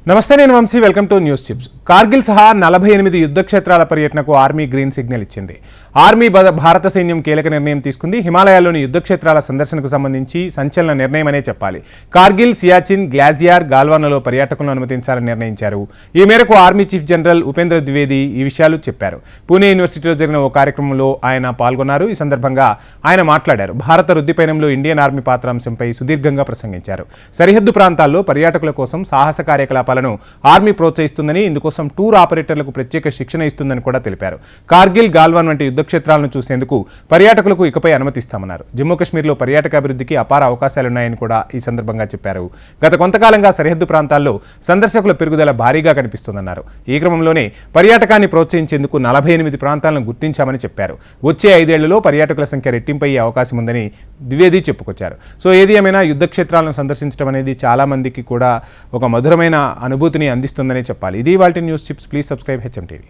నమస్తే, నేను Vamsi. Welcome to News Chips. Kargil సహా 48 యుద్ధ క్షేత్రాల పర్యటనకు ఆర్మీ గ్రీన్ సిగ్నల్ ఇచ్చింది. ఆర్మీ భారత సైన్యం కీలక నిర్ణయం తీసుకుంది. హిమాలయాల్లోని యుద్ధ క్షేత్రాల సందర్శనకు సంబంధించి సంచలన నిర్ణయమనే చెప్పాలి. కార్గిల్, సియాచిన్, గ్లాజియార్, గాల్వాన్లలో పర్యాటకులను అనుమతించాలని నిర్ణయించారు. ఈ మేరకు army chief general Upendra Dwivedi ఈ విషయాలు చెప్పారు. పూణే యూనివర్సిటీలో జరిగిన ఓ కార్యక్రమంలో ఆయన పాల్గొన్నారు. ఈ సందర్భంగా ఆయన మాట్లాడారు. భారత రుద్ది పయనంలో ఇండియన్ ఆర్మీ పాత్ర అంశంపై సుదీర్ఘంగా ప్రసంగించారు. సరిహద్దు ప్రాంతాల్లో పర్యాటకుల కోసం సాహస కార్యకలాపాలను ఆర్మీ ప్రోత్సహిస్తుందని, ఇందుకోసం టూర్ ఆపరేటర్లకు ప్రత్యేక శిక్షణ ఇస్తుందని కూడా తెలిపారు. కార్గిల్, గాల్వాన్ వంటి యుద్ధ క్షేత్రాలను చూసేందుకు పర్యాటకులకు ఇకపై అనుమతిస్తామన్నారు. జమ్మూ కాశ్మీర్లో పర్యాటక అభివృద్ధికి అపార అవకాశాలున్నాయని కూడా ఈ సందర్భంగా చెప్పారు. గత కొంతకాలంగా సరిహద్దు ప్రాంతాల్లో సందర్శకుల పెరుగుదల భారీగా కనిపిస్తోందన్నారు. ఈ క్రమంలోనే పర్యాటకాన్ని ప్రోత్సహించేందుకు 48 ప్రాంతాలను గుర్తించామని చెప్పారు. వచ్చే 5 ఏళ్లలో పర్యాటకుల సంఖ్య రెట్టింపయ్యే అవకాశం ఉందని ద్వివేది చెప్పుకొచ్చారు. సో ఏది ఏమైనా యుద్ధ క్షేత్రాలను సందర్శించడం అనేది చాలా మందికి కూడా ఒక మధురమైన అనుభూతిని అందిస్తుందనే చెప్పాలి. ఇది ఇవాల్టి news chips. Please subscribe HM TV.